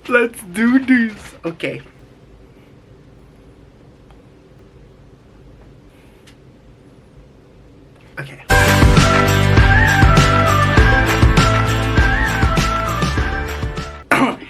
Let's do this. Okay. Okay.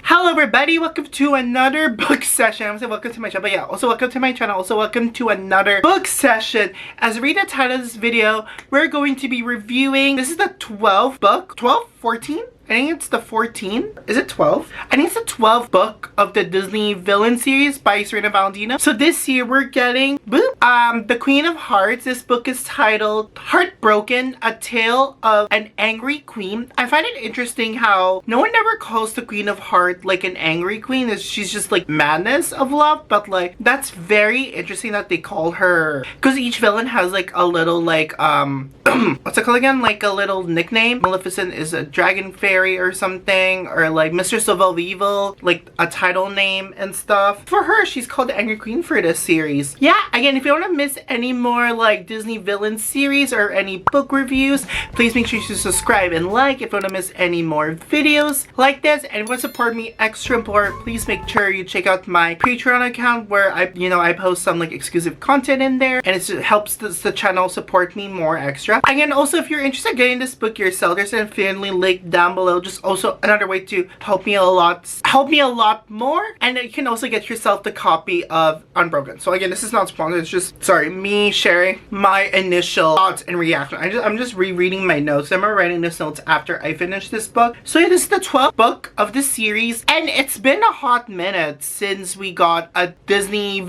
Hello everybody, welcome to another book session. I'm saying welcome to my channel, but yeah, also welcome to my channel, also welcome to another book session. As read the title of this video, we're going to be reviewing, this is the 12th book, 12? 14? I think it's the 14. Is it 12? I think it's the 12th book of the Disney Villain series by Serena Valentino. So this year we're getting The Queen of Hearts. This book is titled Heartbroken, A Tale of an Angry Queen. I find it interesting how no one ever calls the Queen of Hearts like an angry queen. She's just like madness of love, but like that's very interesting that they call her, because each villain has like a little like what's it called again? Like a little nickname. Maleficent is a dragon fairy or something, or like Mistress of All Evil, like a title name and stuff. For her, she's called the Angry Queen for this series. Yeah, again, if you don't want to miss any more like Disney Villain series or any book reviews, please make sure you subscribe and like. If you want to miss any more videos like this and want to support me extra more, please make sure you check out my Patreon account where I post some like exclusive content in there, and it helps the channel support me more extra. Again, also if you're interested in getting this book yourself, there's an affiliate link down below. Just also another way to help me a lot more, and you can also get yourself the copy of Unbroken. So again, this is not sponsored, it's just me sharing my initial thoughts and reaction. I'm just rereading my notes. I'm writing this notes after I finish this book. So yeah, this is the 12th book of the series, and it's been a hot minute since we got a Disney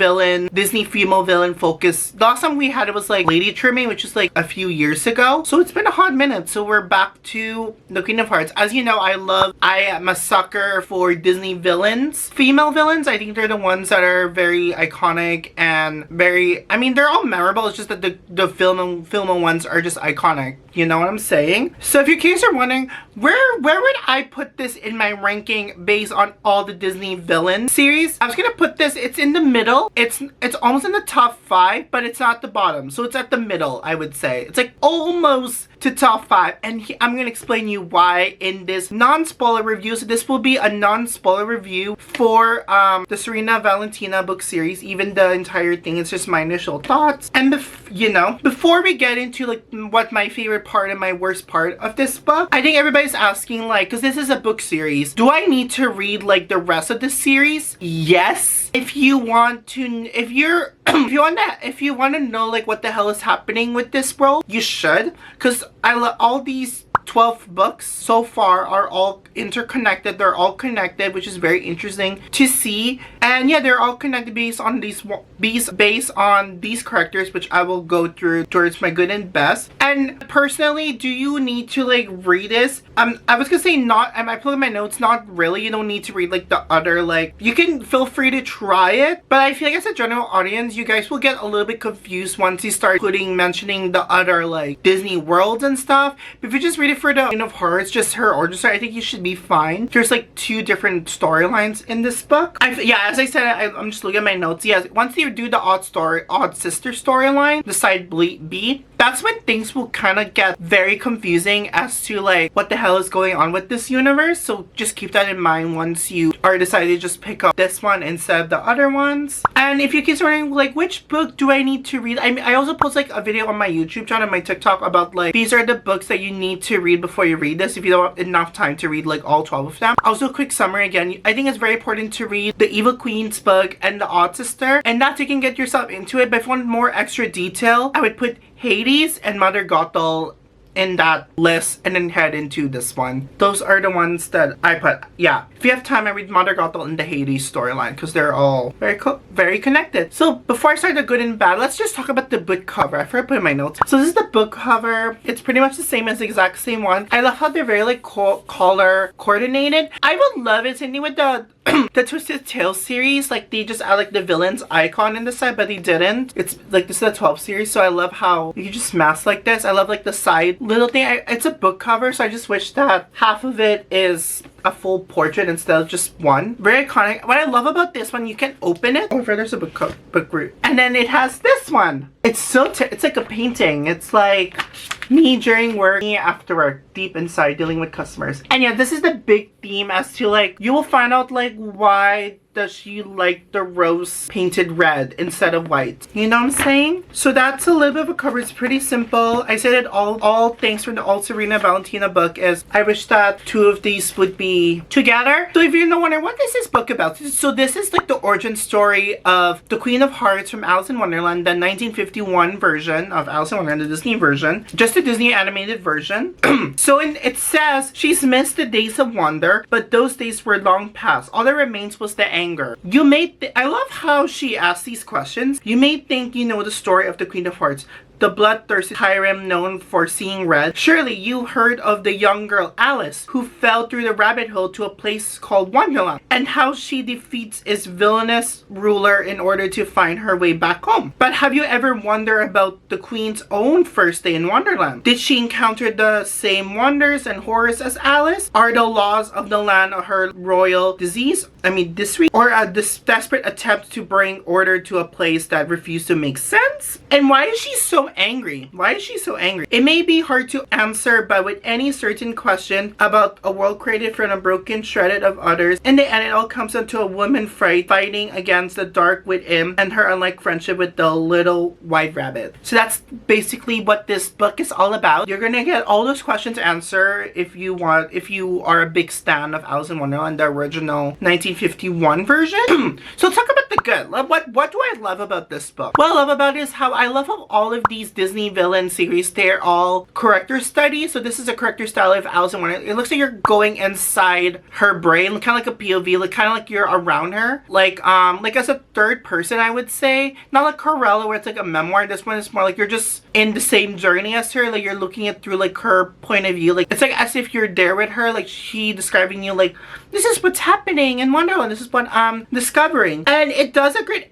female villain focus. The last time we had it was like Lady Tremaine, which is like a few years ago. So it's been a hot minute. So we're back to the Queen of Hearts. As you know, I am a sucker for Disney villains. Female villains, I think they're the ones that are very iconic and very, I mean, they're all memorable. It's just that the film ones are just iconic. You know what I'm saying? So if you guys are wondering, where would I put this in my ranking based on all the Disney villain series? I was gonna put this, it's in the middle. It's almost in the top 5, but it's not the bottom. So it's at the middle, I would say. It's like almost to top 5, and I'm gonna explain you why in this non-spoiler review. So this will be a non-spoiler review for the Serena Valentino book series. Even the entire thing, it's just my initial thoughts. And before we get into like what my favorite part and my worst part of this book, I think everybody's asking like, because this is a book series, do I need to read like the rest of the series? Yes. If you want to know like what the hell is happening with this world, you should, because I love all these 12 books so far are all interconnected. They're all connected, which is very interesting to see. And yeah, they're all connected based on these characters, which I will go through towards my good and best. And personally, do you need to like read this? I was gonna say not, I put in my notes, not really. You don't need to read like the other, like, you can feel free to try it, but I feel like as a general audience, you guys will get a little bit confused once you start mentioning the other like Disney worlds and stuff. But if you just read it for the Queen of Hearts, just her origin story, I think you should be fine. There's like 2 different storylines in this book. Yeah, as I said, I'm just looking at my notes. Yes, once you do the odd sister storyline, the side B, that's when things will kind of get very confusing as to like what the hell is going on with this universe. So just keep that in mind once you are decided to just pick up this one instead of the other ones. And if you keep wondering like which book do I need to read, I also post like a video on my YouTube channel and my TikTok about like these are the books that you need to read before you read this if you don't have enough time to read like all 12 of them. Also, a quick summary again, I think it's very important to read the Evil Queen's book and the Odd Sister, and that you can get yourself into it. But if you want more extra detail, I would put Hades and Mother Gothel in that list and then head into this one. Those are the ones that I put. Yeah, if you have time, I read Mother Gothel and the Hades storyline because they're all very connected. So before I start the good and bad, let's just talk about the book cover. I forgot to put in my notes. So this is the book cover. It's pretty much the same as the exact same one. I love how they're very like color coordinated. I would love it same thing with the the Twisted Tales series. Like they just add like the villain's icon in the side, but they didn't. It's like this is a 12 series, so I love how you can just mask like this. I love like the side little thing. It's a book cover, so I just wish that half of it is a full portrait instead of just one. Very iconic. What I love about this one, you can open it. Oh, there's a book root. And then it has this one. It's it's like a painting. It's like me during work, me after work, deep inside dealing with customers. And yeah, this is the big theme as to like, you will find out like why does she like the rose painted red instead of white. You know what I'm saying? So that's a little bit of a cover. It's pretty simple. I said it all thanks for the all Serena Valentino book is I wish that two of these would be together. So if you're wondering what is this book about? So this is like the origin story of the Queen of Hearts from Alice in Wonderland, the 1951 version of Alice in Wonderland, the Disney version. Just the Disney animated version. So it says she's missed the days of wonder, but those days were long past. All that remains was the anger. You may I love how she asks these questions. You may think you know the story of the Queen of Hearts, the bloodthirsty Hiram known for seeing red. Surely you heard of the young girl Alice who fell through the rabbit hole to a place called Wonderland, and how she defeats its villainous ruler in order to find her way back home. But have you ever wondered about the Queen's own first day in Wonderland? Did she encounter the same wonders and horrors as Alice? Are the laws of the land her royal disease? Or a desperate attempt to bring order to a place that refused to make sense? And why is she so angry? Why is she so angry? It may be hard to answer, but with any certain question about a world created from a broken shredded of others, in the end it all comes down to a woman fighting against the dark within and her unlike friendship with the little white rabbit. So that's basically what this book is all about. You're gonna get all those questions answered if you are a big stan of Alice in Wonderland, the original 1951 version. So let's talk about the good. What do I love about this book? What I love about it is how I love how all of these Disney villain series, they're all character studies. So this is a character study of Alice in Wonderland. It looks like you're going inside her brain, kind of like a POV, like kind of like you're around her, like as a third person, I would say. Not like Corella where it's like a memoir. This one is more like you're just in the same journey as her, like you're looking at through like her point of view. Like it's like as if you're there with her, like she describing you like this is what's happening in Wonderland, this is what I'm discovering. And it does a great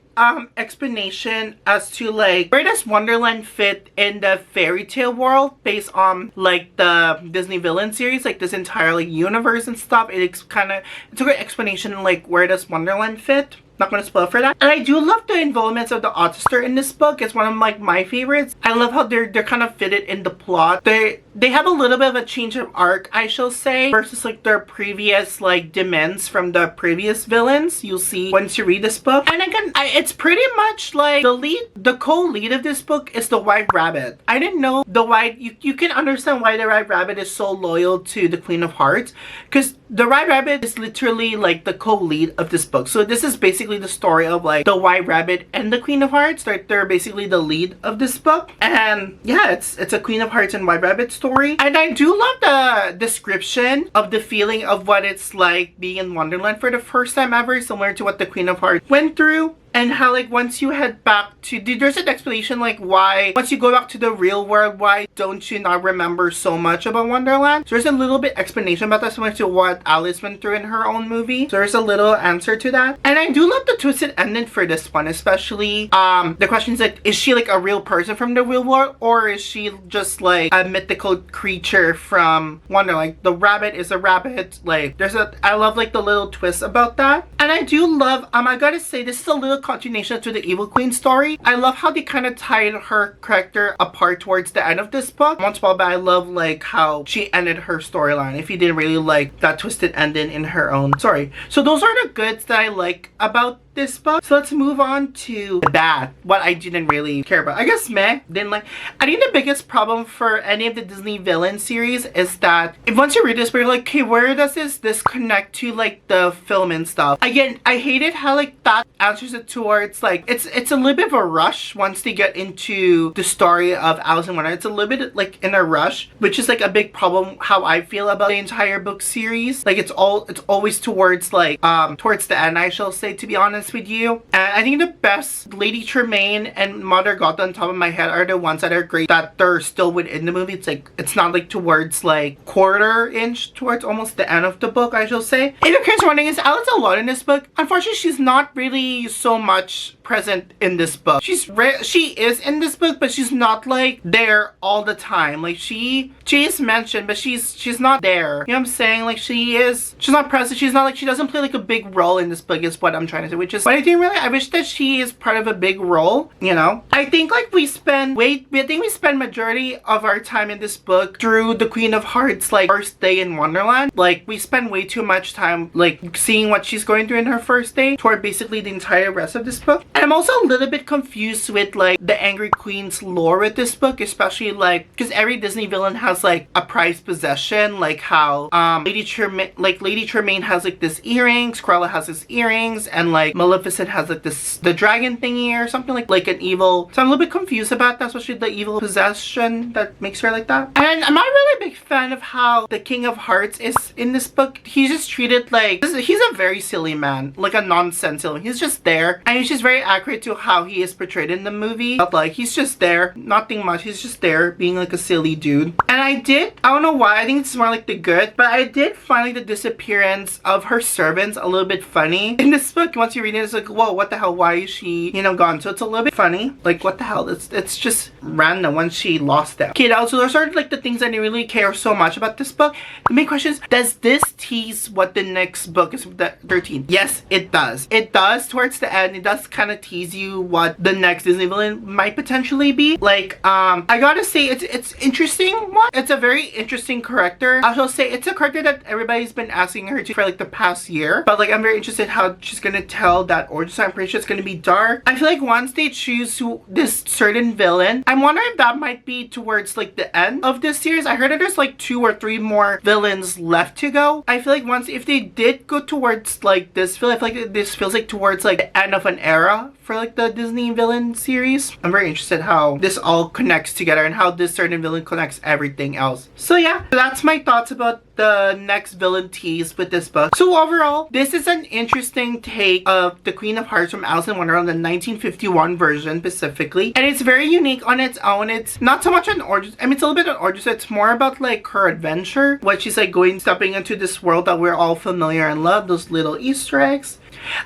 explanation as to like where does Wonderland fit in the fairy tale world based on like the Disney villain series, like this entire like universe and stuff. It's a great explanation like where does Wonderland fit. Not gonna spoil for that. And I do love the involvement of the author in this book. It's one of like my favorites. I love how they're kind of fitted in the plot. They have a little bit of a change of arc, I shall say, versus like their previous like demands from the previous villains. You'll see once you read this book. And again, it's pretty much like the co-lead of this book is the White Rabbit. I didn't know the White. You can understand why the White Rabbit is so loyal to the Queen of Hearts, because the White Rabbit is literally like the co-lead of this book. So this is basically the story of like the White Rabbit and the Queen of Hearts. They're basically the lead of this book. And yeah, it's a Queen of Hearts and White Rabbit story. And I do love the description of the feeling of what it's like being in Wonderland for the first time ever, similar to what the Queen of Hearts went through. And how like once you head back to, there's an explanation like why once you go back to the real world, why don't you not remember so much about Wonderland? So there's a little bit explanation about that, similar to what Alice went through in her own movie. So there's a little answer to that. And I do love the twisted ending for this one, especially the question is like, is she like a real person from the real world, or is she just like a mythical creature from Wonderland? Like the rabbit is a rabbit. Like I love like the little twist about that. And I do love I gotta say, this is a little continuation to the Evil Queen story. I love how they kind of tied her character apart towards the end of this book. But I love like how she ended her storyline, if you didn't really like that twisted ending in her own story. So those are the goods that I like about this book. So let's move on to the bad, what I didn't really care about. I guess didn't like. I think the biggest problem for any of the Disney villain series is that if once you read this, you're like, okay, where does this connect to like the film and stuff? Again, I hated how like that answers it towards like it's a little bit of a rush once they get into the story of Alice in Wonderland. It's a little bit like in a rush, which is like a big problem how I feel about the entire book series. Like it's always towards like towards the end, I shall say, to be honest. honest with you. And I think the best, Lady Tremaine and Mother Gothel on top of my head are the ones that are great, that they're still within the movie. It's like, it's not like towards like quarter inch towards almost the end of the book, I shall say. If you're curious wondering, is Alice a lot in this book? Unfortunately, she's not really so much present in this book. She is in this book, but she's not like there all the time. Like she is mentioned, but she's not there. You know what I'm saying? Like she's not present. She's not like, she doesn't play like a big role in this book is what I'm trying to say, which is what I think really, I wish that she is part of a big role, you know? I think like we spend majority of our time in this book through the Queen of Hearts like first day in Wonderland. Like we spend way too much time like seeing what she's going through in her first day toward basically the entire rest of this book. And I'm also a little bit confused with like the Angry Queen's lore with this book, especially like because every Disney villain has like a prized possession, like how Lady Tremaine has like this earrings, Cruella has this earrings, and like Maleficent has like this the dragon thingy or something like an evil. So I'm a little bit confused about that, especially the evil possession that makes her like that. And I'm not really a big fan of how the King of Hearts is in this book. He's just treated like he's a very silly man, like a nonsense silly. He's just there, and he's just very accurate to how he is portrayed in the movie. But like he's just there, nothing much. He's just there being like a silly dude. And I don't know why, I think it's more like the good, but I did find like the disappearance of her servants a little bit funny in this book. Once you read it, it's like, whoa, what the hell, why is she, you know, gone? So it's a little bit funny, like what the hell, it's just random when she lost them. Okay, also those are like the things I didn't really care so much about this book. The main question is, does this tease what the next book is, the 13? Yes, it does. It does towards the end. It does kind of tease you what the next Disney villain might potentially be. Like, I gotta say, it's interesting one. It's a very interesting character. I shall say it's a character that everybody's been asking her to for like the past year. But like, I'm very interested how she's gonna tell that origin story. I'm pretty sure it's gonna be dark. I feel like once they choose this certain villain, I'm wondering if that might be towards like the end of this series. I heard that there's like 2 or 3 more villains left to go. I feel like if they did go towards like this villain, I feel like this feels like towards like the end of an era for like the Disney villain series. I'm very interested how this all connects together and how this certain villain connects everything else. So yeah, that's my thoughts about the next villain tease with this book. So overall, this is an interesting take of the Queen of Hearts from Alice in Wonderland, the 1951 version specifically. And it's very unique on its own. It's not so much an origin, I mean, it's a little bit an origin, so it's more about like her adventure, what she's like stepping into this world that we're all familiar and love, those little Easter eggs.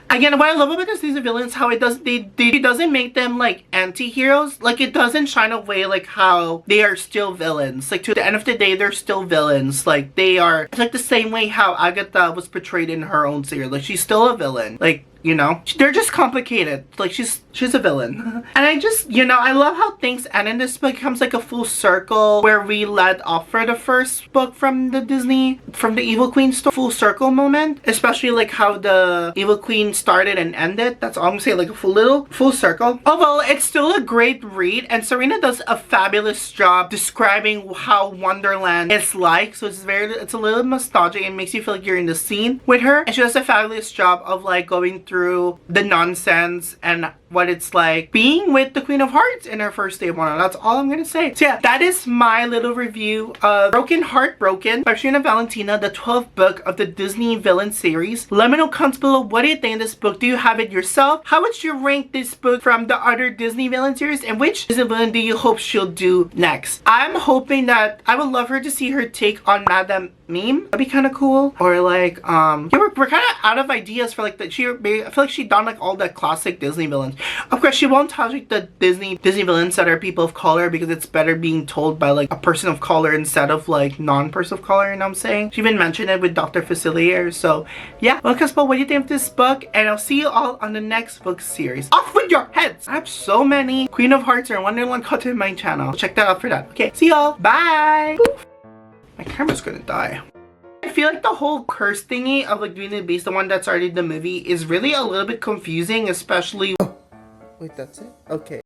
Again, what I love about these villains, how it doesn't make them like anti-heroes. Like it doesn't shine away like how they are still villains. Like to the end of the day, they're still villains. Like they are, it's like the same way how Agatha was portrayed in her own series. Like she's still a villain. Like, you know, they're just complicated. Like she's a villain. And I just, you know, I love how things end in this book. It becomes like a full circle where we led off for the first book from the Evil Queen story. Full circle moment, especially like how the Evil Queen started and ended. That's all I'm saying, like a full circle. Although it's still a great read, and Serena does a fabulous job describing how Wonderland is like. So it's a little nostalgic and makes you feel like you're in the scene with her. And she does a fabulous job of like going through the nonsense and what it's like being with the Queen of Hearts in her first day of Wonderland. That's all I'm gonna say. So yeah, that is my little review of Heartbroken by Serena Valentino, the 12th book of the Disney villain series. Let me know comments below, what do you think of this book? Do you have it yourself? How would you rank this book from the other Disney villain series? And which Disney villain do you hope she'll do next? I'm hoping that I would love her to see her take on Madame Meme. That'd be kind of cool. Or like, yeah, we're kind of out of ideas for like I feel like she done like all the classic Disney villains. Of course, she won't touch like the Disney villains that are people of color, because it's better being told by like a person of color instead of like non-person of color, you know what I'm saying? She even mentioned it with Dr. Facilier. So yeah, well, Caspo, what do you think of this book? And I'll see you all on the next book series. Off with your heads! I have so many Queen of Hearts or Wonderland content in my channel. Check that out for that. Okay, see y'all. Bye! Poof. My camera's gonna die. I feel like the whole curse thingy of like Beauty and the Beast, the one that started the movie, is really a little bit confusing, especially... Oh, wait, that's it? Okay.